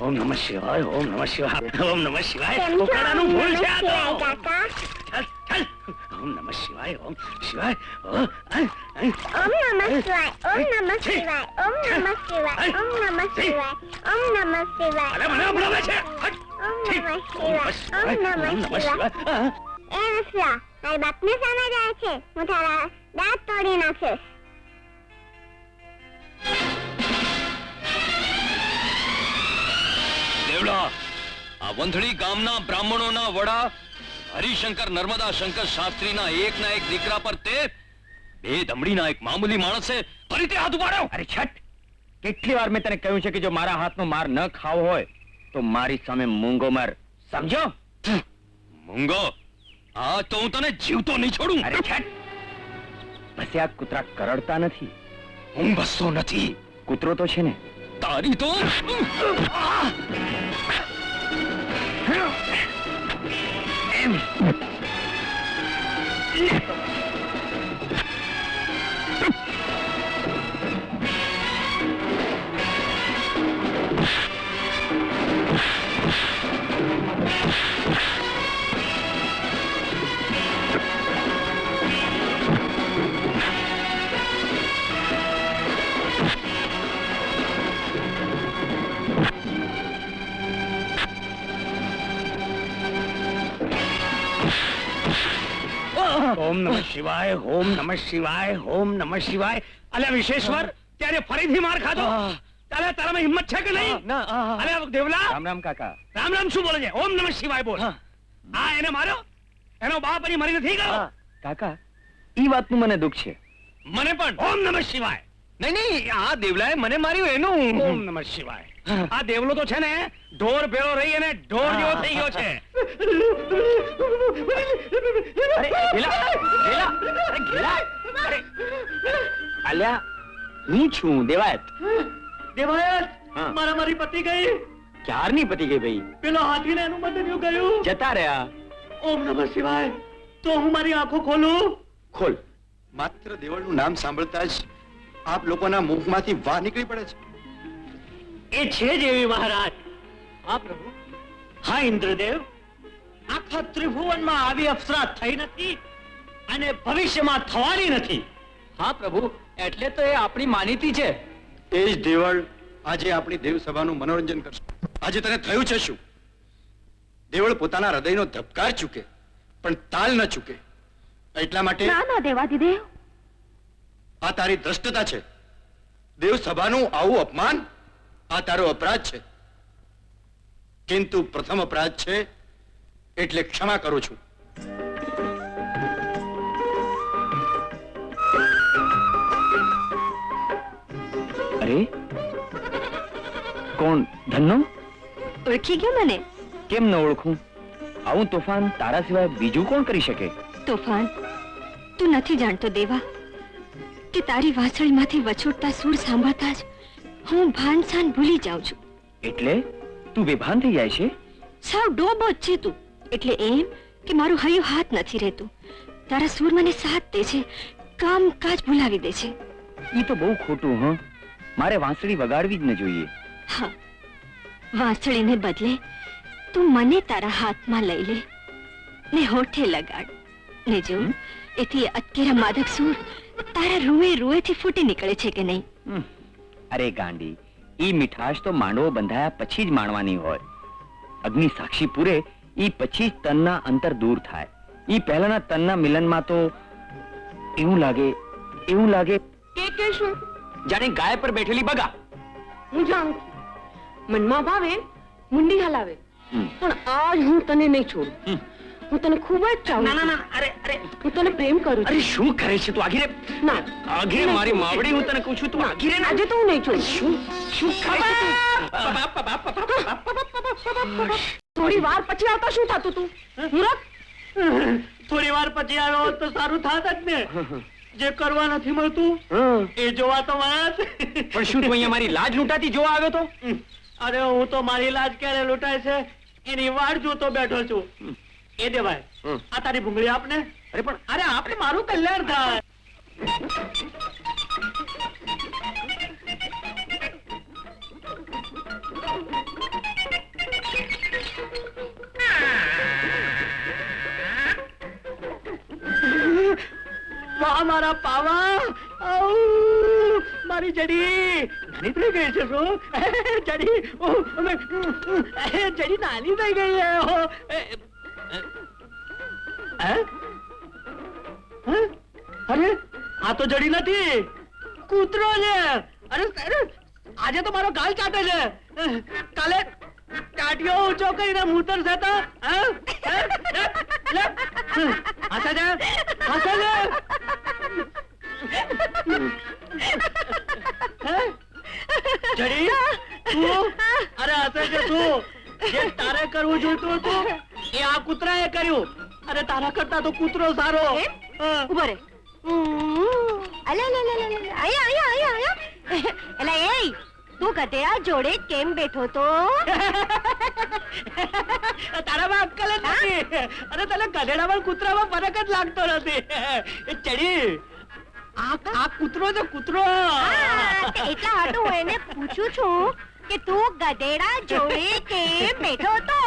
ઓમ નમઃ શિવાય, ઓમ નમઃ શિવાય, ઓમ નમઃ શિવાય. કોકડાનું ફૂલ છે આ તો. ચાલ ચાલ. ઓમ નમઃ શિવાય, ઓમ શિવાય. ઓમ નમઃ શિવાય, ઓમ નમઃ શિવાય, ઓમ નમઃ શિવાય, ઓમ નમઃ શિવાય, ઓમ નમઃ શિવાય. અરે મને બોલાવે છે. ઓમ નમઃ શિવાય, ઓમ નમઃ શિવાય. એ રસલા, તારી બાપને સામે જાય છે. હું તારા દાંત તોડી નાખીશ. દેવડા, આ વંથળી ગામના બ્રાહ્મણોના વડા હરિશંકર નર્મદા શંકર શાસ્ત્રીના એકના એક દીકરા પર તે બે દમડીના એક મામૂલી માણસે ફરી તે હાથ ઉપાડ્યો. અરે છટ, કેટલી વાર મેં તને કહ્યું છે કે જો મારા હાથનો માર ન ખાવો હોય તો મારી સામે મૂંગો માર, સમજો? મૂંગો, આ તો હું તને જીવતો નહીં છોડું. અરે છટ, ભસ્યા કૂતરા કરડતા નથી. હું બસતો નથી. કૂતરો તો છે ને. તારી તો ઓમ નમઃ શિવાય, ઓમ નમઃ શિવાય, ઓમ નમઃ શિવાય. અલ્યા વિશેશ્વર, ત્યારે ફરીથી માર ખાધો. તારામાં હિંમત છે કે નહીં? અલ્યા દેવલા, રામ રામ કાકા. રામ રામ શું બોલે છે? ઓમ નમઃ શિવાય બોલ. હા, એને માર્યો? એનો બાપ હજી મરી નથી ગયો? કાકા, ઈ વાતનું મને દુઃખ છે. મને પણ. ઓમ નમઃ શિવાય. નહીં નહીં, આ દેવલાએ મને માર્યું એનું. ઓમ નમઃ શિવાય. આ દેવલો તો છે ને ઢોર ભેળો રહી અને ઢોર જેવો થઈ ગયો છે. અરે ગેલા, ગેલા, અરે ગેલા, અરે અલ્યા, હું છું દેવાયત. દેવાયત, હા. મારા મારી પતિ ગઈ. ક્યારની પતી ગઈ ભાઈ? પેલો હાથીને એનું બંધન ગયું. જતા રહ્યા. ઓમ નમઃ શિવાય. તો હું મારી આંખો ખોલું? ખોલ. માત્ર દેવળનું નામ સાંભળતા જ આપ લોકોના મુખમાંથી વાહ નીકળી પડે છે. એ છે જ એવી મહારાજ. હા પ્રભુ. હા ઇન્દ્રદેવ, આખા ત્રિભુવનમાં આવી અપ્સરા થઈ નથી અને ભવિષ્યમાં થવાની નથી. હા પ્રભુ, એટલે તો એ આપણી માનીતી છે. એ જ દેવળ આજે આપણી દેવસભાનું મનોરંજન કરશે. આજે તને થયું છે શું? દેવળ પોતાના હૃદયનો ધબકાર ચૂકે પણ તાલ ન ચૂકે. એટલા માટે ના દેવાદિદેવ, આ તારી દ્રષ્ટતા છે. દેવસભાનું આવું અપમાન આ તારો અપરાધ છે. કિંતુ પ્રથમ અપરાધ છે એટલે ક્ષમા કરું છું. અરે કોણ? ધનનો? ઓળખી ગયો મને? કેમ ન ઓળખું? આવું તોફાન તારા સિવાય બીજું કોણ કરી શકે? તોફાન તું નથી જાણતો દેવા કે તારી વાંસળીમાંથી વછોડતા સૂર સાંભળતા જ હું ભાનસાન ભૂલી જાઉં છું. એટલે તું બેભાન થઈ જાય છે? સાવ ડોબો જ છે તું. એટલે એમ કે મારું હૈયું હાથ નથી રહેતું. તારા સૂર મને સાથ દે છે, કામ કાજ ભૂલાવી દે છે. ઈ તો બહુ ખોટું. હ, મારે વાંસળી વગાડવી જ ન જોઈએ. હા, વાંસળીને બદલે તું મને તારા હાથમાં લઈ લે ને હોઠે લગાડ ને જો એથી અત્યારે માદક સૂર તારા રૂએ રૂએથી ફૂટી નીકળે છે કે નહીં. અરે ગાંડી, ઈ મીઠાશ તો માંડવો બંધાયા પછી જ માણવાની હોય. અગ્નિ સાક્ષી પૂરે ઈ પછી જ તનના અંતર દૂર થાય. ઈ પહેલાના તનના મિલનમાં તો એવું લાગે કે શું જાણે ગાય પર બેઠેલી બગા. હું જાણું છું, મનમાં ભાવે મુંડી હલાવે, પણ આજ હું તને નહીં છોડું. હું તને ખૂબ જ ચાહું છું. ના, અરે અરે, હું તને પ્રેમ કરું અરે છું. શું કરે છે તું? આઘીરે ના, આઘીરે મારી માવડી, હું તને કહું છું તું આઘીરે ના. આજે તો હું નહીં છોડું. શું કરે છે તું? થોડી વાર પછી આવતા શું થતું તું? મૂરખ! થોડી વાર પછી આવ્યો હોત તો સારું થાત જ ને. જે કરવા નથી મળતું એ જોવા તો વાત. પણ શું તું અહીંયા મારી લાજ લૂંટાતી જોવા આવ્યો તો? અરે હું તો મારી લાજ ક્યારે લૂંટાય છે એની વાટ જોતો બેઠો છું. એ દેવાય, આ તારી ભૂંગળી આપને. અરે પણ અરે આપણે મારું કલ્યાણ થાય. મારા પાવા આઉ મારી જડી નાની થઈ ગઈ છે શું જડી જડી નાની થઈ ગઈ છે અરે આ તો જડી નથી કૂતરો છે અરે આજે તો મારો ગાલ ચાટે છે કાલે ટાટિયો ઊંચો કરીને મૂતર છે તો હસે છે જડી તું અરે હસે છે તું જે તારે કરવું જોઈતું હતું એ આ કૂતરાએ કર્યું અરે તારા કરતા તો કૂતરો સારો ઉભો રે અલે લે લે લે આયા આયા આયા એલા એ તું ગધેડા જોડે કેમ બેઠો તો તારામાં અક્કલ જ નથી અરે તને ગધેડામાં કૂતરામાં ફરક જ લાગતો નથી એ ચડી આ કૂતરો છે કૂતરો એટલા હાટું હું એને પૂછું છું કે તું ગધેડા જોડે કેમ બેઠો તો